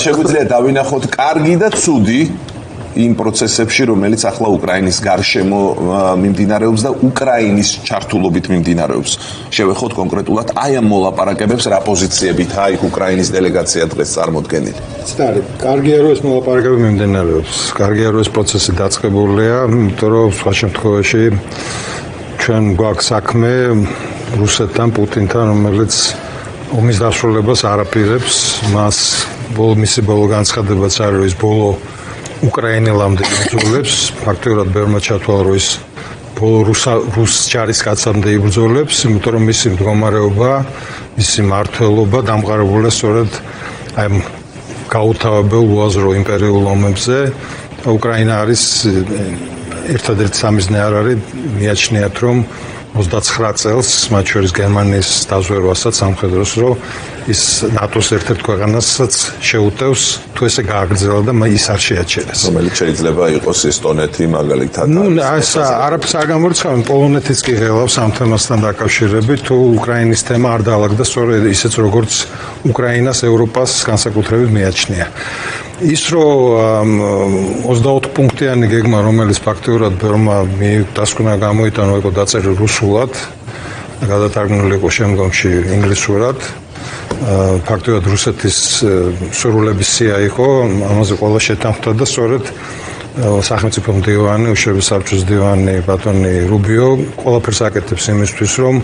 შეგვიძლია დავინახოთ კარგი და ცუდი იმ პროცესებში, რომელიც ახლა უკრაინის გარშემო მიმდინარეობს და უკრაინის ჩართულობით მიმდინარეობს. შევეხოთ კონკრეტულად აი ამ მოლაპარაკებებს რა პოზიციებითა იქ უკრაინის დელეგაცია დღეს წარმოდგენილი. Stari, კარგია რომ ეს მოლაპარაკებები მიმდინარეობს. კარგია რომ ეს პროცესი დაწყებულია, იმიტომ რომ სხვა შემთხვევაში ჩვენ გვაქვს საქმე რუსეთთან, პუტინთან, რომელიც ომის დასრულებას არ აპირებს, მას მისი ბოლო განცხადებაც არის რომ ის ბოლო უკრაინელამდე იბრძოლებს, ფაქტობრივად ბევრმა ჩათვალა რომ ის ბოლო რუს ჯარისკაცამდე იბრძოლებს, იმიტომ რომ მისი მდგომარეობა, მისი მმართველობა დამყარებულია სწორედ აი გაუთავებელ უაზრო იმპერიულ ომებზე. უკრაინა არის ერთადერთი სამიზნე არ არის, მიაჩნიათ რომ 29 წელს, მათ შორის გერმანიის დაზვერვასაც სამხედროს, რომ ის ნატოს ერთ-ერთ ქვეყანასაც შეუტევს, თუ ესე გააგრძელა და ის არ შეაჩერეს. რომელიც შეიძლება იყოს ესტონეთი მაგალითად. ეს არაფერს არ გამორიცხავენ, პოლონეთიც კი ღელავს ამ თემასთან დაკავშირებით, თუ უკრაინის თემა არ დაალაგდა სწორედ ისეც როგორც უკრაინას ევროპას განსაკუთრებით მიაჩნია. ის რომ 24 პუნქტიანი გეგმა, რომელიც ფაქტობრივად ბევრმა დასკვნა გამოიტანა, იყო დაწერილი რუსულად და გადათარგმნილი იყო შემდგომში ინგლისურად. ფაქტობრივად რუსეთის სურვილების სია იყო, ამაზე ყველა შეთანხმდა და სწორედ სახელმწიფო მდივანი, უშუალოდ საბჭოს მდივანი ბატონი რუბიო ყველაფერს აკეთებს იმისთვის, რომ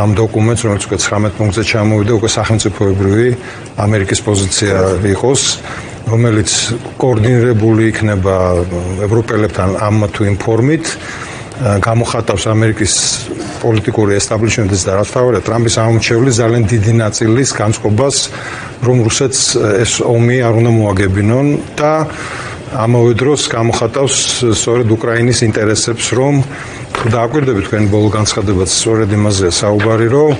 ამ დოკუმენტს, რომელიც უკვე 19 პუნქტზე ჩამოვიდა, უკვე სახელმწიფოებრივი ამერიკის პოზიცია იყოს, რომელიც კოორდინირებული იქნება ევროპელებთან ამ თუ იმ ფორმით, გამოხატავს ამერიკის პოლიტიკური ესტაბლიშმენტის და რაც თავია ტრამპის ამომრჩევლის ძალიან დიდი ნაწილის განწყობას, რომ რუსეთს ეს ომი არ უნდა მოაგებინონ და ამავე დროს გამოხატავს სწორედ უკრაინის ინტერესებს, რომ თუ დააკვირდებით თქვენ ბოლო განცხადებაც სწორედ იმაზეა საუბარი, რომ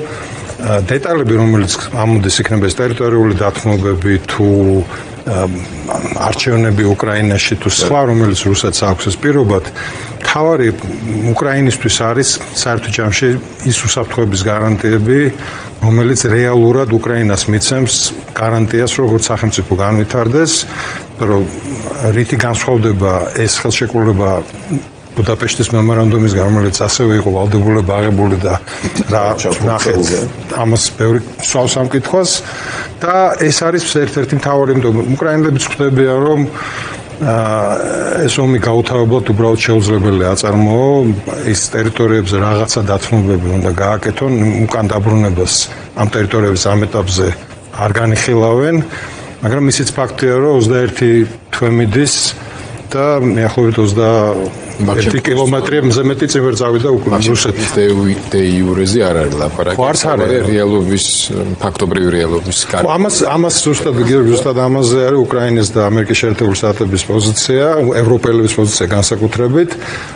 დეტალები, რომელიც ამოდის იქნება ეს ტერიტორიული დათმობები თუ არჩევნები უკრაინაში თუ სხვა, რომელიც რუსეთს აქვს ეს პირობად, თავარი უკრაინისთვის არის საერთო ჯამში ის უსაფრთხოების გარანტიები, რომელიც რეალურად უკრაინას მიცემს გარანტიას, როგორც სახელმწიფო განვითარდეს, რომ რითი განსხვავდება ეს ხელშეკრულება ბუდაპეშტის მემორანდუმის, რომელიც ასევე იყო ვალდებულება აღებული და რა ნახეთ ამას ბევრი სვავს ამკითხვას და ეს არის ერთ-ერთი მთავარი უკრაინელებიც ხვდებიან, რომ ეს ომი გაუთავებლად უბრალოდ შეუძლებელი აწარმოო, ის ტერიტორიებზე რაღაცა დათმობები უნდა გააკეთონ, უკან დაბრუნებას ამ ტერიტორიების ამ ეტაპზე არ განიხილავენ, მაგრამ ისიც ფაქტია, რომ 21 თვე მიდის და მეახლობით 21 კილომეტრზე მეტი წინ ვერ წავიდა რუსეთის დე იურეზე არ არის ლაპარაკი, რეალობის, ფაქტობრივი რეალობის. ამას ზუსტად ამაზე არის უკრაინის და ამერიკის შეერთებული შტატების პოზიცია, ევროპელების პოზიცია განსაკუთრებით.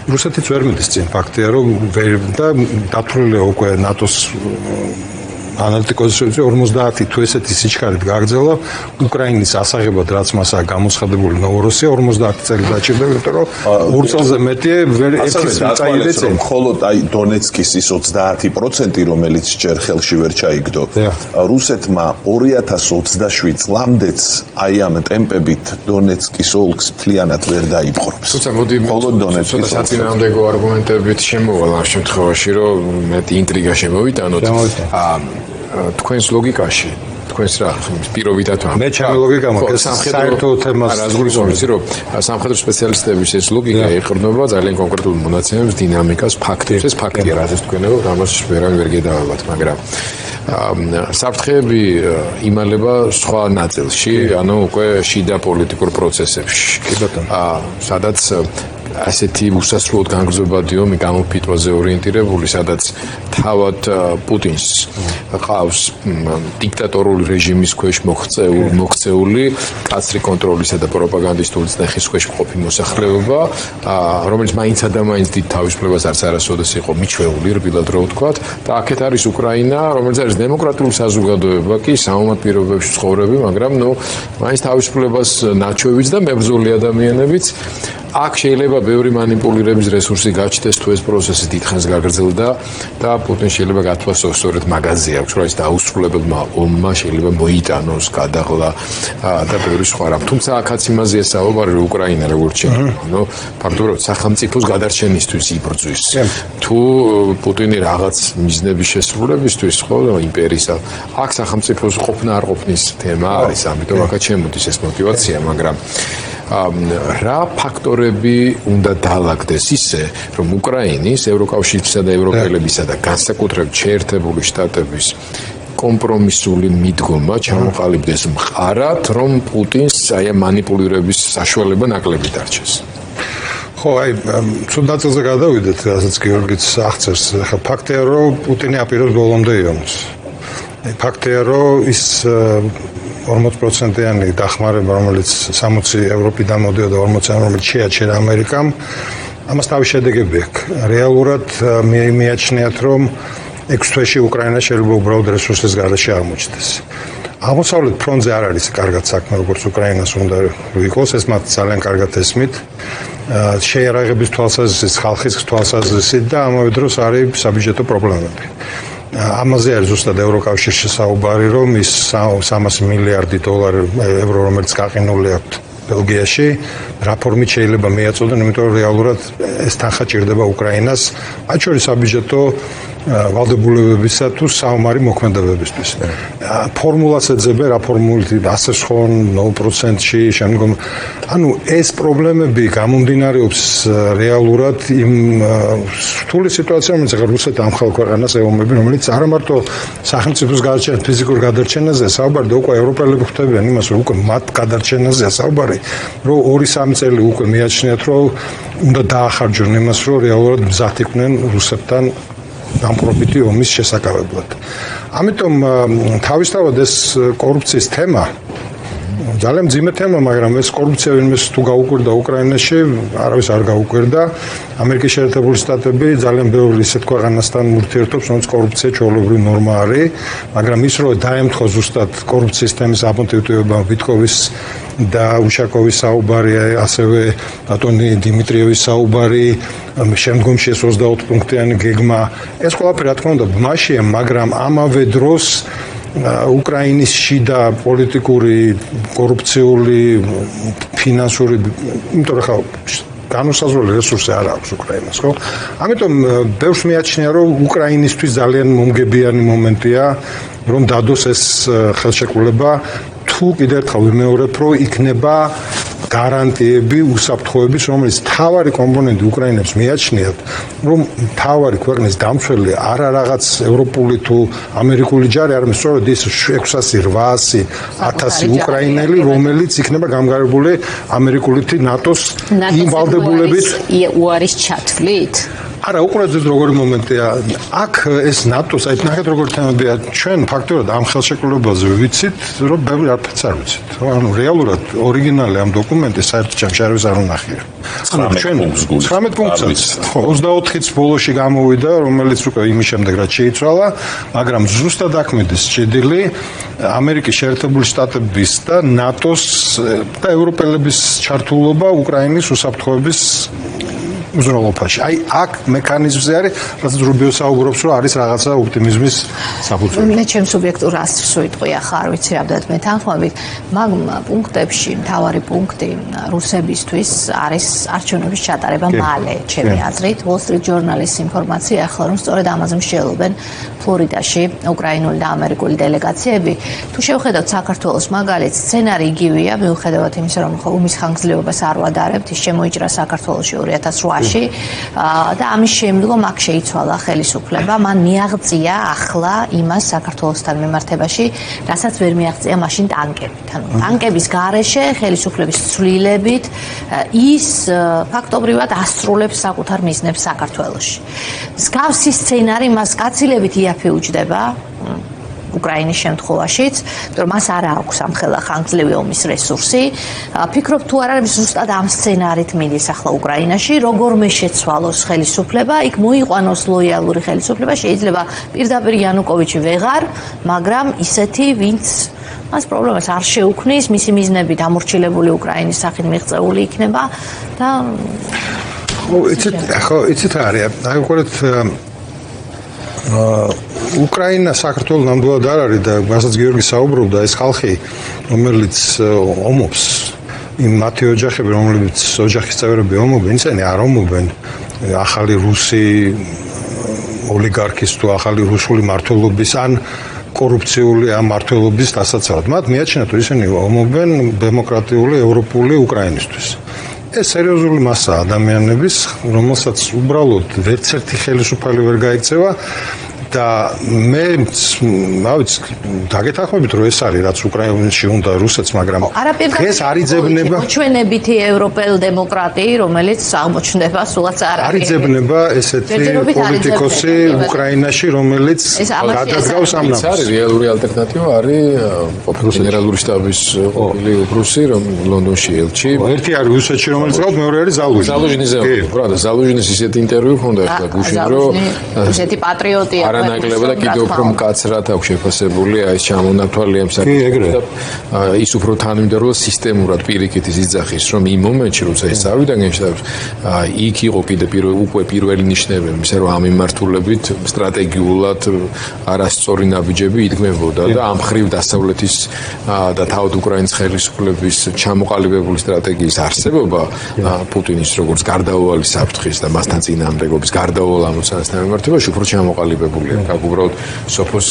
რუსეთიც ვერ მიდის წინ, ფაქტია, რომ და დათვლილია უკვე ნატოს ანალიტიკოსები 50 თუ ესეთი სიჩქარით გააგრძელა უკრაინის ასაღებად, რაც მასაა გამოცხადებული ნოვოროსია 50 წელი დაჭირდება, იმიტომ რომ ორ წელზე მეტია ვერ ერთის წაიღეს. მხოლოდ აი დონეცკის ის 30%, რომელიც ჯერ ხელში ვერ ჩაიგდო, რუსეთმა 2027 წლამდეც აი ამ ტემპებით დონეცკის ოლქს მთლიანად ვერ დაიპყრობს. თუმცა მოდი მხოლოდ დონეცკის საწინააღმდეგო არგუმენტებით შემოვალ ამ შემთხვევაში, რომ მეტი ინტრიგა შემოვიტანოთ. თქვენს ლოგიკაში, თქვენს რა პირობითად მე ჩემი ლოგიკა მაქვს საერთო თემას გულისხმობს, რომ სამხედრო სპეციალისტების ეს ლოგიკა ეყრდნობა ძალიან კონკრეტულ მონაცემებს, დინამიკას, ფაქტებს. ეს ფაქტია, რაც თქვენებო, ამას ვერავინ ვერ გედავებათ, მაგრამ საფრთხეები იმალება სხვა ნაწილში, ანუ უკვე შიდა პოლიტიკურ პროცესებში. კი ბატონო. სადაც ასეთი უსასრულოდ განგრძობადი ომი გამოფიტვაზე ორიენტირებული, სადაც თავად პუტინს ყავს დიქტატორული რეჟიმის ქვეშ მოქცეული კაცრი კონტროლისა და პროპაგანდისტული წნეხის ქვეშ მყოფი მოსახლეობა, რომელიც მაინც და მაინც დიდ თავისუფლებას არც არასოდეს იყო მიჩვეული, რბილად რო ვთქვათ, და აქეთ არის უკრაინა, რომელიც არის დემოკრატიული საზოგადოება კი სამომად პირობებში ცხოვრები, მაგრამ მაინც თავისუფლებას ნაჩვევიც და მებრძოლი ადამიანებიც. აქ შეიძლება ბევრი манипуლირების რესურსი გაჩნდეს თუ ეს პროცესი დიდხანს გაგრძელდა და პუტინს შეიძლება გათვალისწინოს სწორედ მაგაზე აქვს რომ ეს დაუსრულებელმა ომმა შეიძლება მოიტანოს გადაღლა და ბევრი სხვა რამ. თუმცა აქაც იმაზეა საუბარი რომ უკრაინა როგორც შეგვიძლია, ფაქტობრივად სახელმწიფოს გადარჩენისთვის იბრძვის. თუ პუტინი რაღაც მიზნების შესრულებისთვის ხო იმპერიის აქ სახელმწიფოს ყოფნა არ ყოფნის თემა არის, ამიტომ აქაც შემოდის ეს мотиваცია, მაგრამ რა ფაქტორები უნდა დაალაგდეს ისე, რომ უკრაინის, ევროკავშირისა და ევროპელებისა და განსაკუთრებით შეერთებული შტატების კომპრომისული მიდგომა ჩამოყალიბდეს მყარად, რომ პუტინს აი ამ манипуლირების საშუალება ნაკლები დარჩეს. ხო, აი, თუნდაც გადავიდეთ, რასაც გიორგიც აღწერს. ხა ფაქტია, რომ პუტინი აპირებს ბოლომდე ომს. ფაქტია, რომ ის 40%-იანი დახმარება, რომელიც 60 ევროპიდან მოდიოდა 40-იან, რომელიც შეაჩერა ამერიკამ, ამას თავის შედეგები აქვს. რეალურად მიაჩნიათ, რომ 6 თვეში უკრაინა შეიძლება უბრალოდ რესურსის გარეშე აღმოჩნდეს. აღმოსავლეთ ფრონტზე არ არის კარგად საქმე, როგორც უკრაინას უნდა იყოს, ეს მათ ძალიან კარგად ესმით. შეიარაღების თვალსაზრისით, ხალხის თვალსაზრისით და ამავე დროს არის საბიუჯეტო პრობლემები. ამაზე არის ზუსტად ევროკავშირში საუბარი, რომ ის 300 მილიარდი ევრო, რომელიც გაყინული აქვს ბელგიაში, რაფორმით შეიძლება მიაწოდონ, იმიტომ რომ რეალურად ეს თანხა ჭირდება უკრაინას, მათ შორის საბიუჯეტო ვალდებულებებისა თუ საომარი მოქმედებებისთვის. ფორმულას ეძებენ, რა ფორმულით 100 ხონ 0%-ში შემდგომ. ანუ ეს პრობლემები გამომდინარეობს რეალურად იმ რთული სიტუაციიდან, რომელიც ახლა რუსეთთან ამხელ ქვეყანას ეომები, რომელიც არა მარტო სახელმწიფოს გადარჩენას, ფიზიკურ გადარჩენაზე საუბარი და უკვე ევროპელები ხვდებიან იმას, რომ უკვე მათ გადარჩენაზეა საუბარი, რომ 2-3 წელი უკვე მიაჩნიათ, რომ უნდა დაახარჯონ იმას, რომ რეალურად მზად იყვნენ რუსეთთან დამპროფიტი ომის შესაკავებლად. ამიტომ თავისთავად ეს კორუფციის თემა ძალიან მძიმე თემა, მაგრამ ეს კორუფცია ვინმეს თუ გაუკვირდა უკრაინაში, არავის არ გაუკვირდა. ამერიკის შეერთებული შტატები ძალიან ბევრი ისეთ ქვეყანასთან ურთიერთობს, რომელიც კორუფცია ჩვეულებრივი ნორმა არის, მაგრამ ის რომ დაემთხვა ზუსტად კორუფციის თემის აბონტივტივება ვიტკოვის და უშაკოვის საუბარი, ასევე ბატონი დიმიტრიევის საუბარი, შემდგომში ეს 24 პუნქტიანი გეგმა, ეს ყველაფერი რა თქმა უნდა ბმაშია, მაგრამ ამავე დროს უკრაინის შიდა პოლიტიკური, კორუფციული, ფინანსური, იმიტომ რომ ხა განუსაზღვრელი რესურსი არ აქვს უკრაინას, ხო? ამიტომ ბევრს მიაჩნია, რომ უკრაინისთვის ძალიან მომგებიანი მომენტია, რომ დადოს ეს ხელშეკრულება, თუ კიდევ ერთხელ ვიმეორებ, რომ იქნება გარანტიები უსაფრთხოების, რომელიც თავარი კომპონენტი უკრაინებს მიაჩნიათ, რომ თავარი ქვეყნის დამცველი არა რაღაც ევროპული თუ ამერიკული ჯარი, არამედ სწორედ ის 600, 800, 1000 უკრაინელი, რომელიც იქნება გამგარებული ამერიკული თუ ნატოს იმ ვალდებულებით უარის ჩათვლით. არა, უყურეთ როგორი მომენტია. აქ ეს ნატოს, აი ნახეთ როგორი თემებია. ჩვენ ფაქტობრივად ამ ხელშეკრულებაზე ვიცით, რომ ბევრი არაფერს არ ვიცით. ანუ რეალურად ორიგინალი ამ დოკუმენტი საერთოდ ჩემს არ უნახია. 19 პუნქტს. ხო, 24-იც ბოლოში გამოვიდა, რომელიც უკვე იმის შემდეგ რაც შეიცვალა, მაგრამ ზუსტად აქ მიდის ჭიდილი ამერიკის შეერთებული შტატების და ნატოს და ევროპელების ჩართულობა უკრაინის უსაფრთხოების უზრუნველობაში. აი, აქ მექანიზმზე არის, რაც რუბიო საუბრობს, რომ არის რაღაცა ოპტიმიზმის საფუძველი. მე ჩემს სუბიექტურ ასრს ვიტყვი ახლა, არ ვიცი რა ვდათ მე თანხმობით, მაგ პუნქტებში მთავარი პუნქტი რუსებისთვის არის არჩევნების ჩატარება მალე, ჩემი აზრით. Wall Street Journal-ის ინფორმაცია ახლა რომ სწორედ ამაზე მსჯელობენ ფლორიდაში უკრაინული და ამერიკული დელეგაციები. თუ შევხედავთ საქართველოს მაგალითს, სცენარი იგივეა, მიუხედავად იმისა, რომ ომის ხანგრძლივობას არ ვადარებთ, ის შემოიჭრა საქართველოში 2008-ში და ამის შემდგომ აქ შეიცვალა ხელისუფლება. მან მიაღწია ახლა იმას საქართველოსთან მიმართებაში, რასაც ვერ მიაღწია მაშინ ტანკებით. ანუ ტანკების გარეშე ხელისუფლების ცვლილებით ის ფაქტობრივად ასრულებს საკუთარ მიზნებს საქართველოში. მსგავსი სცენარი მას კაცილებით იაფი უჯდება. უკრაინის შემთხვევაშიც, რომ მას არ აქვს ამ ხელახანგძლივი ომის რესურსი. ფიქრობ თუ არ არის ზუსტად ამ სცენარით მიდის ახლა უკრაინაში, როგორმე შეცვალოს ხელისუფლება, იქ მოიყვანოს ლოიალური ხელისუფლება, შეიძლება პირდაპირ იანუკოვიჩი ვეღარ, მაგრამ ისეთი, ვინც მას პრობლემას არ შეუქმნის, მისი მიზნები დამორჩილებული უკრაინის სახით მიღწეული იქნება და იცით რა არის? აი უყურეთ უკრაინა საქართველოს ნამდვილად არ არის და მასაც გიორგი საუბრობდა ეს ხალხი, რომელიც ომობს, მათი ოჯახები, რომლებიც ოჯახის წევრები ომობენ, ისინი არ ომობენ ახალი რუსი ოლიგარქის თუ ახალი რუსული მმართველობის ან კორუფციული ამ მმართველობის დასაცავად. მათ მიაჩნიათ, რომ ისინი ომობენ დემოკრატიული ევროპული უკრაინისთვის. ეს სერიოზული მასაა ადამიანების, რომელსაც უბრალოდ ვერცერთი ხელისუფალი ვერ გაიქცევა და მე ავიც დაგეთანხმებით რომ ეს არის რაც უკრაინაში უნდა რუსეთს, მაგრამ ეს არიძებნება ჩვენებითი ევროპელ დემოკრატი, რომელიც აღმოჩნდება სულაც არ არის. არიძებნება ესეთი პოლიტიკოსი უკრაინაში, რომელიც გადადგავს ამ ნაბს. არის რეალური ალტერნატივა, არის ყოფილი გენერალური შტაბის ყოფილი უფროსი, რომ ლონდონში ელჩი. ერთი არის რუსეთში, რომელიც ყავს, მეორე არის ზალუჟინი. ზალუჟინიზე. უბრალოდ ზალუჟინის ისეთი ინტერვიუ ჰქონდა ახლა გუშინ, რომ ესეთი პატრიოტია. არანაკლება და კიდევ უფრო მკაცრად აქვს შეფასებული აი ეს ჩამონათვალი ამ საკითხი. ის უფრო თანმიმდევრულად სისტემურად პირიქით იძახის, რომ იმ მომენტში, როცა ეს წავიდა გენშტაბს, იქ იყო კიდე უკვე პირველი ნიშნები, ისე რომ ამ მიმართულებით სტრატეგიულად არასწორი ნაბიჯები იდგმებოდა და ამ ხრივ დასავლეთის და თავად უკრაინის ხელისუფლების ჩამოყალიბებული სტრატეგიის არსებობა პუტინის როგორც გარდაუვალი საფრთხის და მასთან წინააღმდეგობის გარდაუვალ ამოცანასთან მიმართებაში უფრო ჩამოყალიბებულია. უბრალოდ სოფოს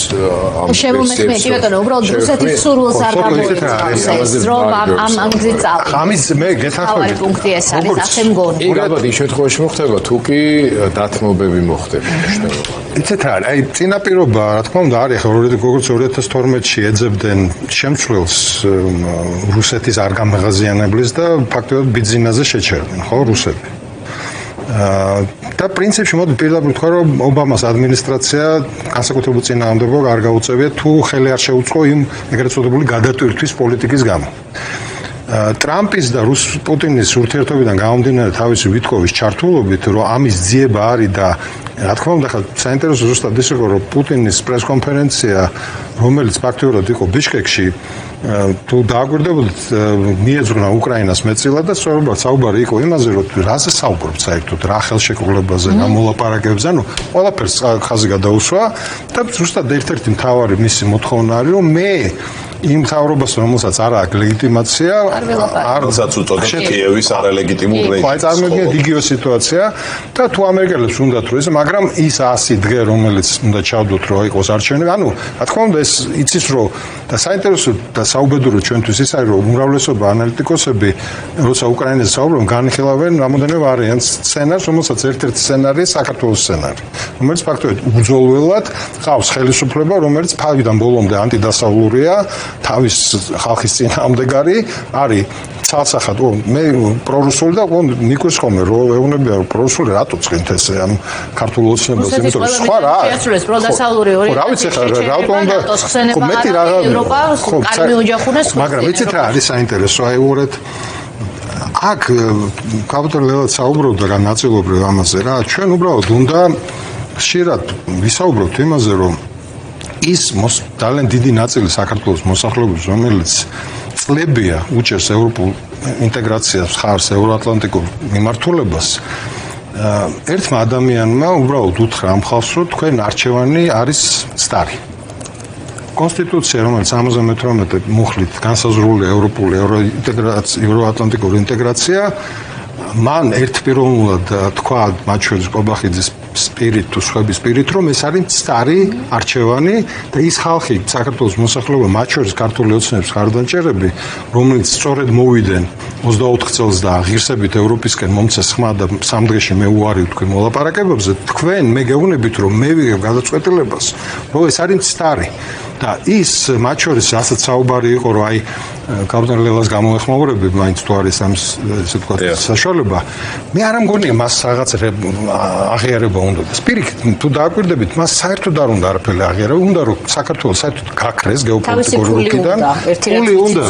ამ შემომეცნე კი ბატონო უბრალოდ რუსეთის სურვილს არ გამოიწვევს რომ ამ გზით წავიდე. ამის მე გეთანხმებით. პუნქტი ეს არის ასე მგონი. იქ ალბათ იმ შემთხვევაში მოხდება თუ კი დათმობები მოხდება. იცით რა, აი წინაპირობა რა თქმა უნდა არის, ხო როგორც 2012-ში ეძებდნენ შემცვლელს რუსეთის არ გამაღაზიანებლის და ფაქტობრივად ბიძინაზე შეჩერდნენ, ხო რუსები. და პრინციპში მოდი პირდაპირ თქვა რომ ობამას ადმინისტრაცია განსაკუთრებულ წინააღმდეგობას არ გაუწევია თუ ხელი არ შეუწყო იმ ეგრეთ წოდებული გადატვირთვის პოლიტიკის გამო. ტრამპის და პუტინის ურთიერთობიდან გამომდინარე თავისი ვითხოვის ჩართულობით რომ ამის ძიება არის და რა თქმა უნდა ხა საინტერესო ზუსტად ის იყო რომ პუტინის პრესკონფერენცია რომელიც ფაქტობრივად იყო ბიშკეკში თუ დააგვირდებოდით მიეძღვნა უკრაინას მეტწილად და სწორედ საუბარი იყო იმაზე რომ რაზე საუბრობთ საერთოდ რა ხელშეკრულებაზე გამოლაპარაკებებზე ანუ ყველაფერს ხაზი გადაუსვა და ზუსტად ერთ-ერთი მთავარი მისი მოთხოვნა არის რომ მე იმ მთავრობას რომელსაც არ აქვს ლეგიტიმაცია არცაც უწოდებს კიევის არალეგიტიმურ რეჟიმს. ხო, წარმოიდგინეთ იგივე სიტუაცია და თუ ამერიკელებს უნდათ რომ ეს, მაგრამ ის 100 დღე რომელიც უნდა ჩავდოთ რომ იყოს არჩევნები, ანუ რა თქმა უნდა ეს იცის რომ და საინტერესო და საუბედურო ჩვენთვის ის არის რომ უმრავლესობა ანალიტიკოსები როცა უკრაინაზე საუბრობენ განიხილავენ რამოდენიმე ვარიანტს სცენარს, რომელსაც ერთ-ერთი სცენარია საქართველოს სცენარი, რომელიც ფაქტობრივად უძოლველად ყავს ხელისუფლება, რომელიც თავიდან ბოლომდე ანტიდასავლურია თავის ხალხის წინააღმდეგარი არის ცალსახად მე პრორუსული და ნიკოს ხომე რომ ეუბნებია რომ პრორუსული რატო წინთ ესე ამ ქართულ ოცნებას იმიტომ რომ სხვა რა შეასრულეს პროდასავლური რა ვიცი ხა რატო უნდა მეტი რაღა ევროპას კარგი ოჯახუნეს მაგრამ იცით რა არის საინტერესო აი უბრალოდ აქ კაპიტან ლელად საუბრობდა რა ნაწილობრივ ამაზე რა ჩვენ უბრალოდ უნდა ხშირად ვისაუბროთ იმაზე რომ ის ძალიან დიდი ნაწილი საქართველოს მოსახლეობის რომელიც წლებია უჭერს ევროპულ ინტეგრაციას ხარს ევროატლანტიკურ მიმართულებას ერთმა ადამიანმა უბრალოდ უთხრა ამ ხალხს რომ თქვენ არჩევანი არის სტარი კონსტიტუცია რომელიც 78 მუხლით განსაზღვრული ევროპული ევროატლანტიკური ინტეგრაცია მან ერთპიროვნულად თქვა მათ შორის ყობახიძის სპირით თუ სხვების სპირით რომ ეს არის სტარი არჩევანი და ის ხალხი საქართველოს მოსახლეობა მათ შორის ქართული ოცნების ხარდამჭერები რომელიც სწორედ მოვიდნენ 24 წელს და ღირსებით ევროპისკენ მომცეს ხმა და სამ დღეში მე უარი ვთქვი მოლაპარაკებებზე თქვენ მე გეუბნებით რომ მე ვიღებ გადაწყვეტილებას რომ ეს არის სტარი და ის მათ შორის რასაც საუბარი იყო რომ აი კაპიტან ლელას გამოეხმაურები, მაინც თუ არის ამ ესე ვთქვათ საშუალება. მე არ მგონია მას რაღაც აღიარება უნდა. პირიქით, თუ დააკვირდებით, მას საერთოდ არ უნდა არაფერი აღიარება, უნდა რომ საქართველოს საერთოდ გაქრეს გეოპოლიტიკური რუკიდან. ფული უნდა.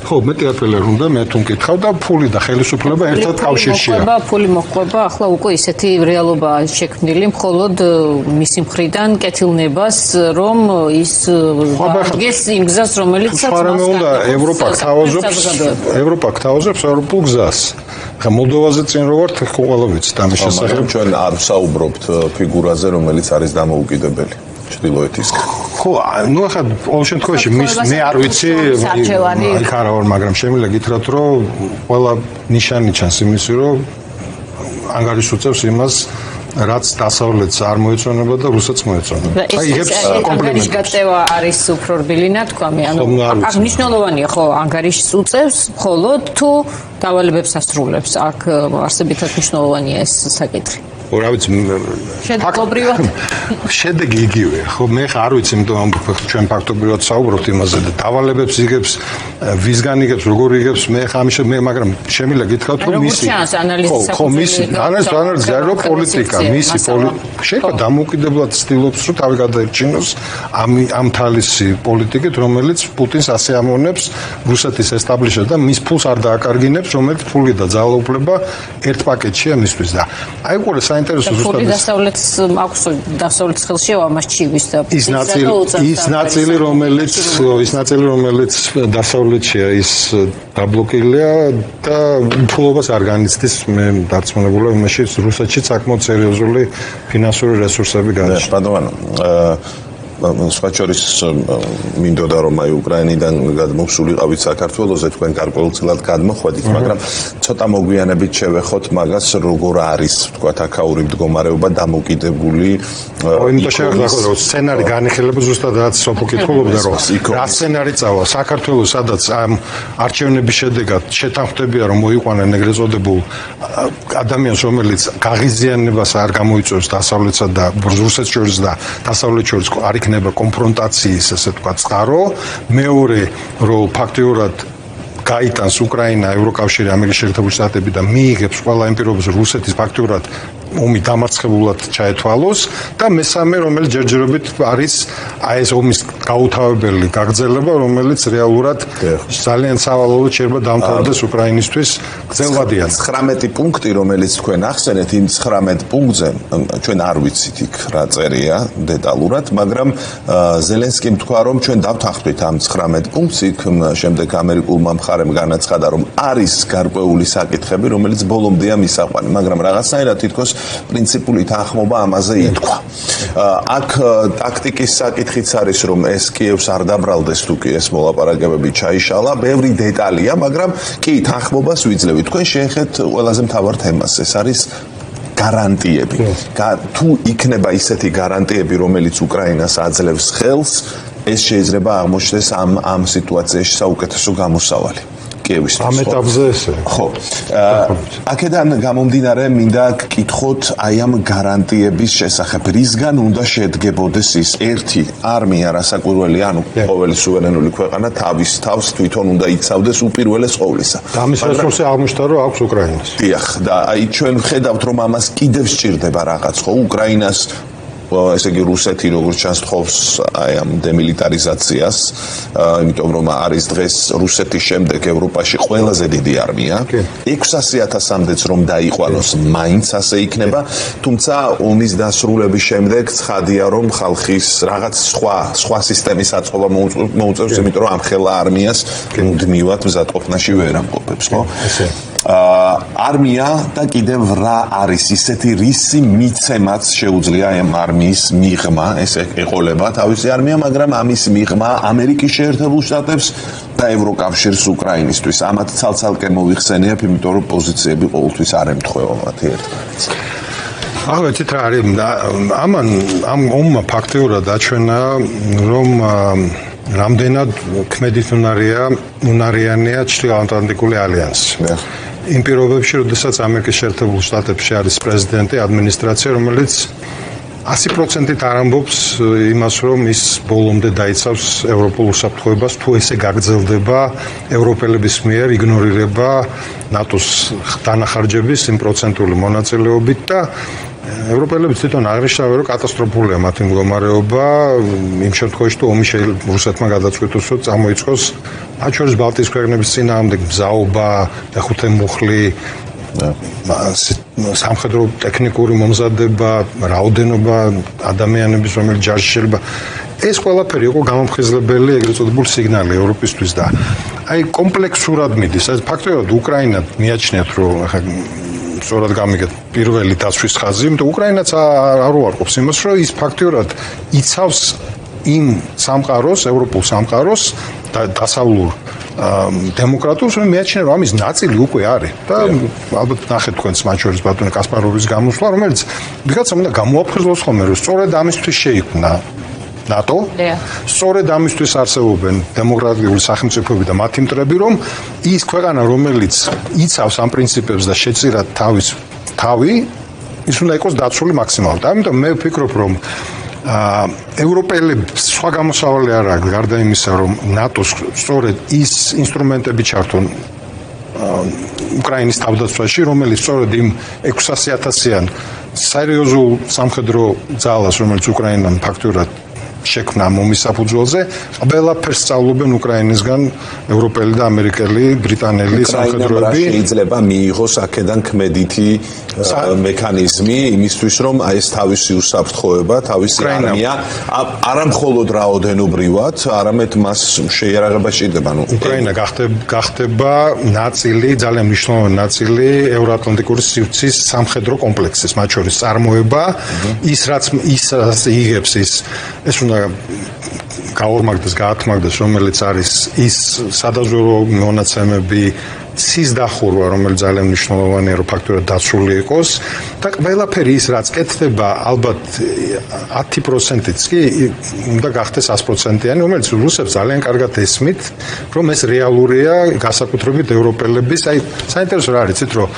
ხო, მეტი არაფერი არ უნდა, მე თუ მკითხავ და ფული და ხელისუფლება ერთად კავშირშია. ფული მოხდება, ახლა უკვე ისეთი რეალობაა შექმნილი, მხოლოდ მისი მხრიდან კეთილნებას, რომ ის აღგეს იმ გზას, რომელიც მაგრამ უნდა ევროპა გთავაზობს ევროპულ გზას. ხა მოლდოვაზე წინ რო ვართ, ყველა ვიცით ამის შესახებ. ჩვენ არ ვსაუბრობთ ფიგურაზე, რომელიც არის დამოუკიდებელი ჩრდილოეთისგან. ხო, ნუ ახლა ყოველ შემთხვევაში მე არ ვიცი, იქ არა ვარ, მაგრამ შემიძლია გითხრათ, რომ ყველა ნიშანი ჩანს იმისი, რომ ანგარიშს უწევს იმას, რაც დასავლეთს არ მოეწონება და რუსეთს მოეწონება. აი, იგებს კომპლიმენტს. გაწევა არის უფრო რბილი ნათქვამი, ანუ აქ მნიშვნელოვანია, ხო, ანგარიშს უწევს, მხოლოდ თუ დავალებებს ასრულებს. აქ არსებითად მნიშვნელოვანია ეს საკითხი. რა ვიცი, შედეგობრივად შედეგი იგივეა, ხო, მე ხარ არ ვიცი, იმიტომ რომ ჩვენ ფაქტობრივად საუბრობთ იმაზე და დავალებებს იგებს, ვისგან იგებს, როგორ იგებს, მე ხა ამის მაგრამ შემიძლია გითხრათ, რომ მისი ხო, მისი ანალიზი არის პოლიტიკა, მისი შეიძლება დამოუკიდებლად ცდილობს, რომ თავი გადაერჩინოს ამ თალისი პოლიტიკით, რომელიც პუტინს ასე ამონებს რუსეთის ესტაბლიშმენტს და მის ფულს არ დააკარგინებს, რომელიც ფული და ძალაუფლება ერთ პაკეტშია მისთვის და აი ყურე საინტერესო ზუსტად დასავლეთის ხელშია ამას ჩივის და ის ნაწილი რომელიც დასავლეთშია ის დაბლოკილია და ფულობას არ განიცდის მე დარწმუნებულა იმაში რუსეთში საკმაოდ სერიოზული ფინანსური რესურსები გააჩნია. ბატონო სხვა შორის მინდოდა რომ აი უკრაინიდან გადმოსულიყავით საქართველოზე თქვენ გარკვეულწილად გადმოხვედით, მაგრამ ცოტა მოგვიანებით შევეხოთ მაგას როგორ არის თქვა აქაური მდგომარეობა დამოკიდებული იმიტომ შევეხოთ სცენარი განიხილება ზუსტად რაც სოფო კითხულობდა რომ რა სცენარი წავა საქართველოს სადაც ამ არჩევნების შედეგად შეთანხმდებია რომ მოიყვანენ ეგრეთ წოდებულ ადამიანს რომელიც გაღიზიანებას არ გამოიწვევს დასავლეთსა და რუსეთს შორის და დასავლეთ შორის არ იქნება კონფრონტაციის ესე ვთქვათ წყარო მეორე რომ ფაქტიურად გაიტანს უკრაინა ევროკავშირი ამერიკის შეერთებული შტატები და მიიღებს ყველა იმ პირობებს რუსეთის ფაქტიურად ომი დამარცხებულად ჩაეთვალოს და მესამე რომელიც ჯერჯერობით არის აი ეს ომის გაუთავებელი გაგრძელება რომელიც რეალურად ძალიან სავალალოდ შეიძლება დამთავრდეს უკრაინისთვის გრძელვადიან 19 პუნქტი რომელიც თქვენ ახსენეთ იმ 19 პუნქტზე ჩვენ არ ვიცით იქ რა წერია დეტალურად მაგრამ ზელენსკიმ თქვა რომ ჩვენ დავთანხმდით ამ 19 პუნქტს იქ შემდეგ ამერიკულმა მხარემ განაცხადა რომ არის გარკვეული საკითხები რომელიც ბოლომდეა მისაყვანი მაგრამ რაღაცნაირად თითქოს პრინციპული თანხმობა ამაზე ითქვა. აქ ტაქტიკის საკითხიც არის რომ ეს კიევს არ დაბრალდეს თუ კი ეს მოლაპარაკებები ჩაიშალა, ბევრი დეტალია, მაგრამ კი თანხმობას ვიძლევით. თქვენ შეეხეთ ყველაზე მთავარ თემას, ეს არის გარანტიები. თუ იქნება ისეთი გარანტიები, რომელიც უკრაინას აძლევს ხელს, ეს შეიძლება აღმოჩნდეს ამ სიტუაციაში საუკეთესო გამოსავალი. ამ ეტაპზე ესე. ხო. აქედან გამომდინარე მინდა გკითხოთ აი ამ გარანტიების შესახებ. რისგან უნდა შედგებოდეს ის ერთი არმია რასაკვირველია, ანუ ყოველი სუვერენული ქვეყანა თავის თავს თვითონ უნდა იცავდეს უპირველეს ყოვლისა. ამის რესურსი აღმოჩნდა რომ აქვს უკრაინას. დიახ, და აი ჩვენ ვხედავთ რომ ამას კიდევ სჭირდება რაღაც, ხო, უკრაინას ესე იგი რუსეთი როგორც ჩანს თხოვს აი ამ დემილიტარიზაციას, იმიტომ რომ არის დღეს რუსეთის შემდეგ ევროპაში ყველაზე დიდი არმია. 600,000-მდეც რომ დაიყვანოს, მაინც ასე იქნება, თუმცა ომის დასრულების შემდეგ ცხადია რომ ხალხის რაღაც სხვა სისტემის აწყობა მოუწევს, იმიტომ რომ ამ ხელა არმიას მუდმივად მზადყოფნაში ვერ ამყოფებს, ხო? არმია და კიდევ რა არის ისეთი რისი მიცემაც შეუძლია ამ არმიის მიღმა, ეს ეყოლება თავისი არმია, მაგრამ ამის მიღმა ამერიკის შეერთებულ შტატებს და ევროკავშირს უკრაინისთვის. ამათ ცალ-ცალკე მოიხსენიებ, იმიტომ რომ პოზიციები ყოველთვის არ ემთხვევა მათი ერთმანეთს. აღარც რა არის ამ ომმა ფაქტიურად აჩვენა რომ რამდენად ქმედით უნარიანია ჩრდილოატლანტიკური ალიანსი. იმ პირობებში, როდესაც ამერიკის შეერთებულ შტატებში არის პრეზიდენტი, ადმინისტრაცია, რომელიც 100%-ით არ ამბობს იმას, რომ ის ბოლომდე დაიცავს ევროპულ უსაფრთხოებას, თუ ესე გაგრძელდება ევროპელების მიერ იგნორირება ნატოს დანახარჯების 100%-ული მონაწილეობით და ევროპელები თვითონ აღნიშნავენ, რომ კატასტროფულია მათი მდგომარეობა, იმ შემთხვევაში, თუ ომი რუსეთმა გადაწყვიტოს, რომ წამოიწყოს მათ შორის ბალტიის ქვეყნების წინააღმდეგ მზაობა, მეხუთე მუხლი, სამხედრო ტექნიკური მომზადება, რაოდენობა ადამიანების, რომელიც ჯარში შეიძლება. ეს ყველაფერი იყო გამომხიზლებელი ეგრეთ წოდებული სიგნალი ევროპისთვის და აი კომპლექსურად მიდის. ეს ფაქტობრივად უკრაინა მიაჩნიათ, რომ სწორად გამიგეთ პირველი დაცვის ხაზი, იმიტომ უკრაინაც არ უარყოფს იმას, რომ ის ფაქტობრივად იცავს იმ სამყაროს, ევროპულ სამყაროს და დასავლურ დემოკრატიას, რომ მიაჩნია, რომ ამის ნაწილი უკვე არის. და ალბათ ნახეთ თქვენს მათ შორის ბატონი კასპაროვის გამოსვლა, რომელიც ვიღაცამ უნდა გამოაფხიზლოს ხოლმე, რომ სწორედ ამისთვის შეიქმნა ნატო. სწორედ ამისთვის არსებობენ დემოკრატიული სახელმწიფოები და მათი მტრები, რომ ის ქვეყანა, რომელიც იცავს ამ პრინციპებს და შეწირა თავი, ის უნდა იყოს დაცული მაქსიმალურად. ამიტომ მე ვფიქრობ, რომ ევროპელებს სხვა გამოსავალი არ აქვს, გარდა იმისა, რომ ნატოს სწორედ ის ინსტრუმენტები ჩართონ უკრაინის თავდაცვაში, რომელიც სწორედ იმ 600,000-იან სერიოზულ სამხედრო ძალას, რომელიც უკრაინამ ფაქტურად შექმნა ომის საფუძველზე, ყველაფერს სწავლობენ უკრაინისგან ევროპელი და ამერიკელი, ბრიტანელი სამხედროები. შეიძლება მიიღოს აქედან ქმედითი მექანიზმი იმისთვის, რომ აი ეს თავისი უსაფრთხოება, თავისი არმია არა მხოლოდ რაოდენობრივად, არამედ მას შეიარაღება სჭირდება. უკრაინა გახდება ნაწილი, ძალიან მნიშვნელოვანი ნაწილი ევროატლანტიკური სივრცის სამხედრო კომპლექსის, მათ შორის წარმოება, ის რაც იღებს ეს უნდა გაორმაგდეს, გაათმაგდეს, რომელიც არის ის სადაზვერვო მონაცემები, ცის დახურვა, რომელიც ძალიან მნიშვნელოვანია, რომ ფაქტობრივად დაცული იყოს და ყველაფერი ის, რაც კეთდება, ალბათ 10%-იც კი უნდა გახდეს 100%-იანი, რომელიც რუსებს ძალიან კარგად ესმით, რომ ეს რეალურია, განსაკუთრებით ევროპელების, აი საინტერესო რა არის, იცით, რომ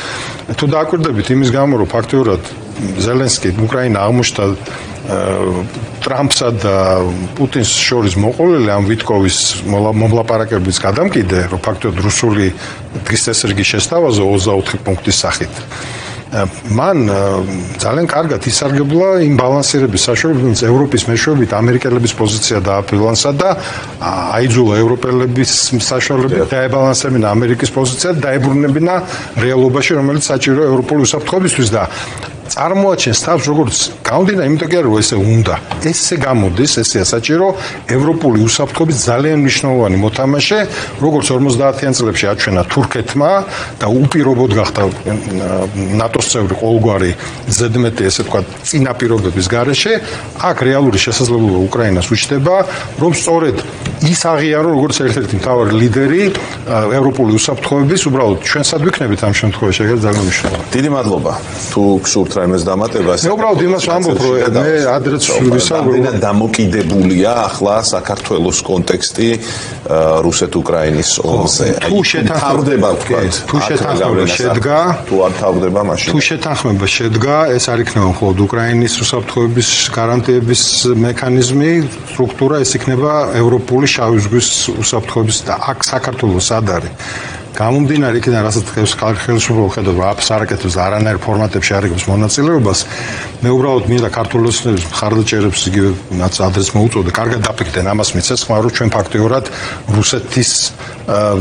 თუ დააკვირდებით იმის გამო, რომ ფაქტობრივად ზელენსკი უკრაინა აღმოჩნდა ტრამპსა და პუტინს შორის მოყოლილი ამ ვიტკოვის მომლაპარაკების გადამკიდე, რომ ფაქტობრივად რუსული დღის წესრიგი შესთავაზა 24 პუნქტის სახით. მან ძალიან კარგად ისარგებლა იმ ბალანსირების საშუალებით, ევროპის მეშვეობით ამერიკელების პოზიცია დააფრილანსა და აიძულა ევროპელების საშუალებით დაებალანსებინა ამერიკის პოზიცია და დაებრუნებინა რეალობაში, რომელიც საჭიროა ევროპული უსაფრთხოებისთვის და წარმოაჩენს თავს როგორც გამომდინარე, იმიტომ კი არა რომ ესე უნდა. ესე გამოდის, ესეა საჭირო ევროპული უსაფრთხოების ძალიან მნიშვნელოვანი მოთამაშე, როგორც 50-იან წლებში აჩვენა თურქეთმა და უპირობოდ გახდა ნატოს წევრი ყოველგვარი ზედმეტი, ესე ვთქვათ, წინაპირობების გარეშე, აქ რეალური შესაძლებლობა უკრაინას უჩნდება, რომ სწორედ ის აღიარო როგორც ერთ-ერთი მთავარი ლიდერი ევროპული უსაფრთხოების, უბრალოდ ჩვენსად ვიქნებით ამ შემთხვევაში, ეგრე ძალიან მნიშვნელოვანია. დიდი მადლობა. თუ გსურთ რაიმეს დამატებას. მე უბრალოდ იმას ვამბობ, რომ მე ადრეც ვისაუბრე, დამოკიდებულია ახლა საქართველოს კონტექსტი რუსეთ-უკრაინის ომზე. თუ შეთანხმება შედგა, თუ არ თავდება მაშინ. თუ შეთანხმება შედგა, ეს არ იქნება მხოლოდ უკრაინის უსაფრთხოების გარანტიების მექანიზმი, სტრუქტურა, ეს იქნება ევროპული შავი ზღვის უსაფრთხოების და აქ საქართველოს სად არის. გამომდინარე იქიდან, რასაც ხელისუფლება ხედავ, აფს არ აკეთებს და არანაირ ფორმატებში არ იღებს მონაწილეობას, მე უბრალოდ მინდა ქართული ოცნების მხარდაჭერებს იგივე რაც ადრეს მოუწოდე, კარგად დაფიქრდნენ ამას მიცეცხლა, რომ ჩვენ ფაქტიურად რუსეთის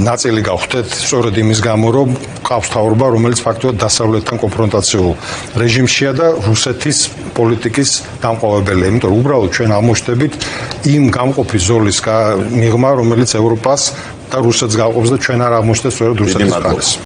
ნაწილი გავხდეთ, სწორედ იმის გამო, რომ ყავს თავრობა, რომელიც ფაქტიურად დასავლეთთან კონფრონტაციულ რეჟიმშია და რუსეთის პოლიტიკის დამყოლებელია. იმიტომ რომ უბრალოდ ჩვენ აღმოჩნდებით იმ გამყოფის ზოლის მიღმა, რომელიც ევროპას და რუსეთს გაყოფს და ჩვენ არ აღმოჩნდეთ სწორედ რუსეთის მხარეს.